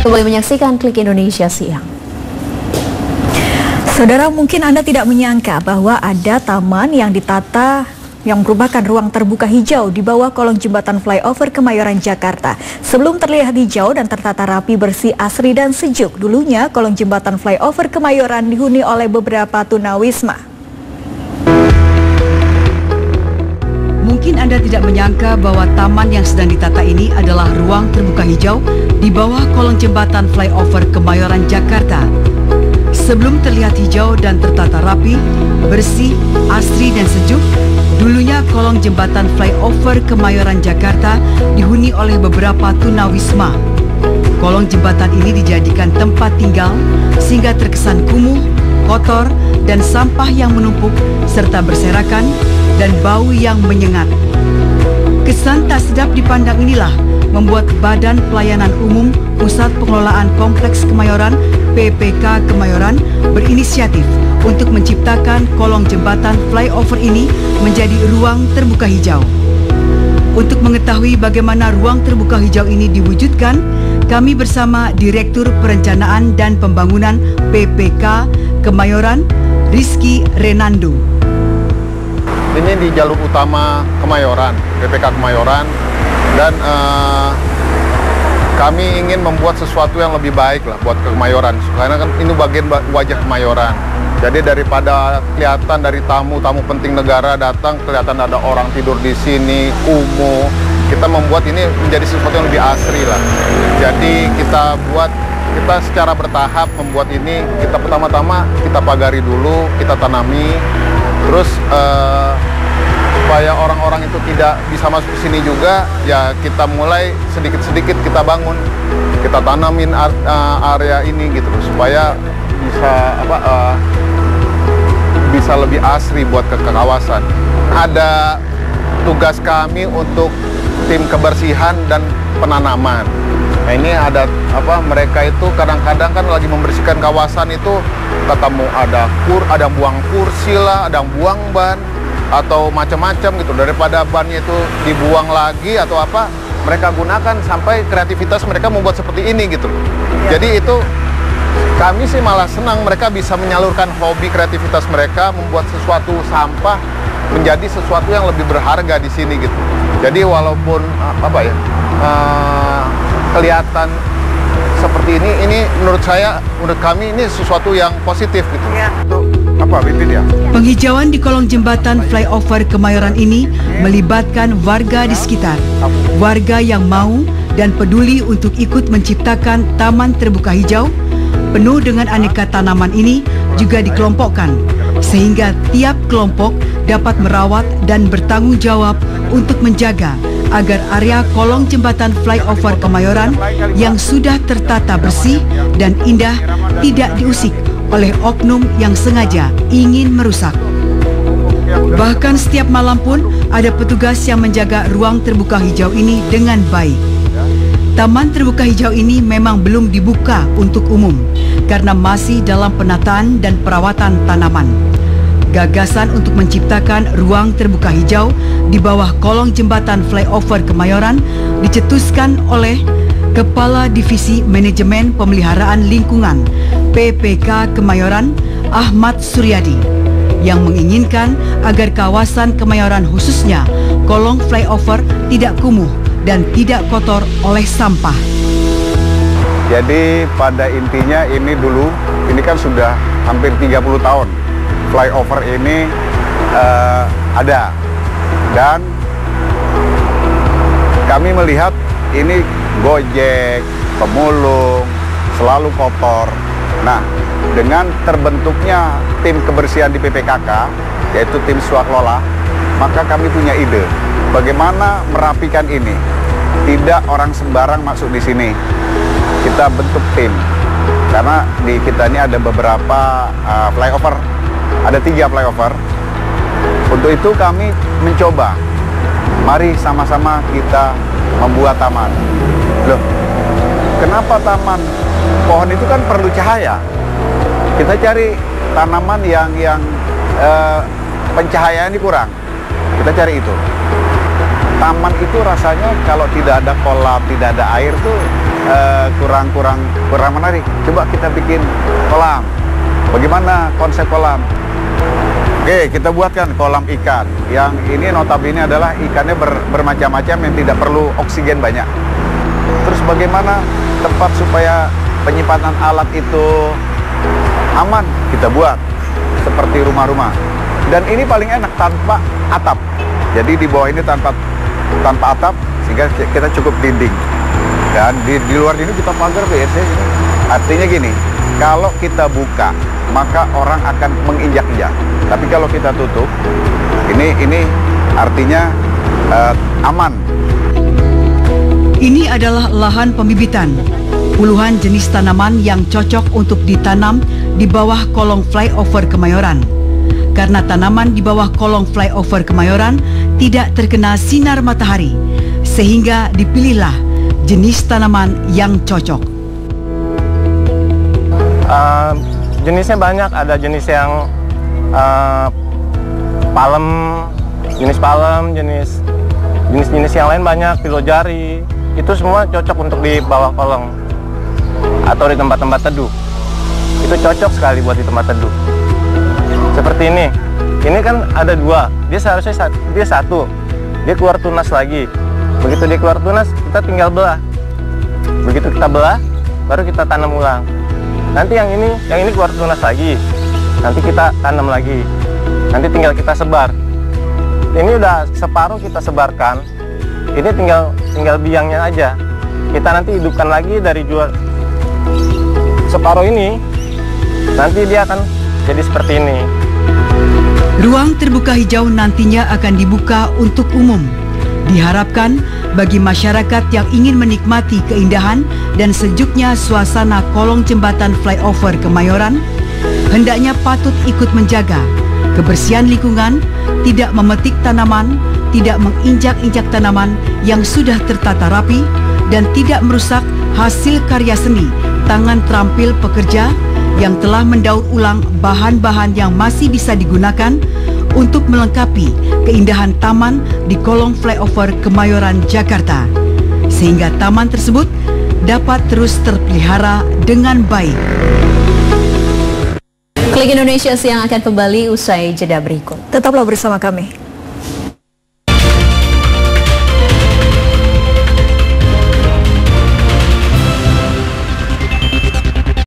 Kembali menyaksikan Klik Indonesia Siang. Saudara, mungkin Anda tidak menyangka bahwa ada taman yang ditata yang merupakan ruang terbuka hijau di bawah kolong jembatan flyover Kemayoran, Jakarta. Sebelum terlihat hijau dan tertata rapi, bersih, asri, dan sejuk, dulunya kolong jembatan flyover Kemayoran dihuni oleh beberapa tunawisma. Mungkin Anda tidak menyangka bahwa taman yang sedang ditata ini adalah ruang terbuka hijau di bawah kolong jembatan flyover Kemayoran, Jakarta. Sebelum terlihat hijau dan tertata rapi, bersih, asri, dan sejuk, dulunya kolong jembatan flyover Kemayoran, Jakarta dihuni oleh beberapa tunawisma. Kolong jembatan ini dijadikan tempat tinggal sehingga terkesan kumuh, kotor, dan sampah yang menumpuk serta berserakan dan bau yang menyengat. Kesan tak sedap dipandang inilah membuat Badan Pelayanan Umum Pusat Pengelolaan Kompleks Kemayoran PPK Kemayoran berinisiatif untuk menciptakan kolong jembatan flyover ini menjadi ruang terbuka hijau. Untuk mengetahui bagaimana ruang terbuka hijau ini diwujudkan, kami bersama Direktur Perencanaan dan Pembangunan PPK Kemayoran, Rizky Renando. Ini di jalur utama Kemayoran, PPK Kemayoran, dan kami ingin membuat sesuatu yang lebih baik lah buat Kemayoran, karena kan ini bagian wajah Kemayoran. Jadi daripada kelihatan dari tamu penting negara datang, kelihatan ada orang tidur di sini, kumuh, kita membuat ini menjadi sesuatu yang lebih asri lah. Jadi kita secara bertahap membuat ini. Kita pertama-tama kita pagari dulu, kita tanami, terus supaya orang-orang itu tidak bisa masuk ke sini juga, ya kita mulai sedikit-sedikit kita bangun, kita tanamin area ini gitu, supaya bisa lebih asri buat ke kawasan. Ada tugas kami untuk tim kebersihan dan penanaman. Nah ini ada mereka itu kadang-kadang kan lagi membersihkan kawasan itu, ketemu ada buang kursi lah, ada buang ban atau macam-macam gitu. Daripada bannya itu dibuang lagi atau mereka gunakan sampai kreativitas mereka membuat seperti ini gitu. Jadi itu kami sih malah senang mereka bisa menyalurkan hobi kreativitas mereka, membuat sesuatu sampah menjadi sesuatu yang lebih berharga di sini gitu. Jadi walaupun kelihatan seperti ini menurut kami ini sesuatu yang positif gitu. Penghijauan di kolong jembatan flyover Kemayoran ini melibatkan warga di sekitar. Warga yang mau dan peduli untuk ikut menciptakan taman terbuka hijau penuh dengan aneka tanaman ini juga dikelompokkan, sehingga tiap kelompok dapat merawat dan bertanggung jawab untuk menjaga agar area kolong jembatan flyover Kemayoran yang sudah tertata bersih dan indah tidak diusik oleh oknum yang sengaja ingin merusak. Bahkan setiap malam pun ada petugas yang menjaga ruang terbuka hijau ini dengan baik. Taman terbuka hijau ini memang belum dibuka untuk umum karena masih dalam penataan dan perawatan tanaman. Gagasan untuk menciptakan ruang terbuka hijau di bawah kolong jembatan flyover Kemayoran dicetuskan oleh Kepala Divisi Manajemen Pemeliharaan Lingkungan PPK Kemayoran, Ahmad Suryadi, yang menginginkan agar kawasan Kemayoran khususnya kolong flyover tidak kumuh dan tidak kotor oleh sampah. Jadi pada intinya ini kan sudah hampir 30 tahun flyover ini ada, dan kami melihat ini gojek, pemulung, selalu kotor. Nah, dengan terbentuknya tim kebersihan di PPKK, yaitu tim swaklola, maka kami punya ide bagaimana merapikan ini. Tidak orang sembarang masuk di sini. Kita bentuk tim, karena di kita ini ada beberapa flyover, ada 3 flyover. Untuk itu kami mencoba, mari sama-sama kita membuat taman. Loh, kenapa taman? Pohon itu kan perlu cahaya. Kita cari tanaman yang pencahayaan kurang. Kita cari itu. taman itu rasanya kalau tidak ada kolam, tidak ada air tuh kurang menarik. Coba kita bikin kolam. Bagaimana konsep kolam? Oke, kita buatkan kolam ikan. Yang ini notabene adalah ikannya bermacam-macam yang tidak perlu oksigen banyak. Terus bagaimana tempat supaya penyimpanan alat itu aman? Kita buat seperti rumah-rumah. Dan ini paling enak tanpa atap. Jadi di bawah ini tanpa atap, sehingga kita cukup dinding. Dan di luar ini kita pagar BSC ini. Artinya gini, kalau kita buka, maka orang akan menginjak-injak. Tapi kalau kita tutup, ini artinya aman. Ini adalah lahan pembibitan. Puluhan jenis tanaman yang cocok untuk ditanam di bawah kolong flyover Kemayoran. Karena tanaman di bawah kolong flyover Kemayoran tidak terkena sinar matahari, sehingga dipilihlah jenis tanaman yang cocok. Jenisnya banyak, ada jenis yang palem, jenis yang lain banyak, pilojari. Itu semua cocok untuk di bawah kolong atau di tempat-tempat teduh. Itu cocok sekali buat di tempat teduh. Seperti ini kan ada dua, dia seharusnya dia satu, dia keluar tunas lagi. Begitu dia keluar tunas, kita tinggal belah. Begitu kita belah, baru kita tanam ulang. Nanti yang ini keluar tunas lagi, nanti kita tanam lagi. Nanti tinggal kita sebar. Ini udah separuh kita sebarkan. Ini tinggal biangnya aja. Kita nanti hidupkan lagi dari separuh ini. Nanti dia akan jadi seperti ini. Ruang terbuka hijau nantinya akan dibuka untuk umum. Diharapkan bagi masyarakat yang ingin menikmati keindahan dan sejuknya suasana kolong jembatan flyover Kemayoran, hendaknya patut ikut menjaga kebersihan lingkungan, tidak memetik tanaman, tidak menginjak-injak tanaman yang sudah tertata rapi, dan tidak merusak hasil karya seni tangan terampil pekerja yang telah mendaur ulang bahan-bahan yang masih bisa digunakan untuk melengkapi keindahan taman di kolong flyover Kemayoran, Jakarta, sehingga taman tersebut dapat terus terpelihara dengan baik. Klik Indonesia Siang akan kembali usai jeda berikut. Tetaplah bersama kami.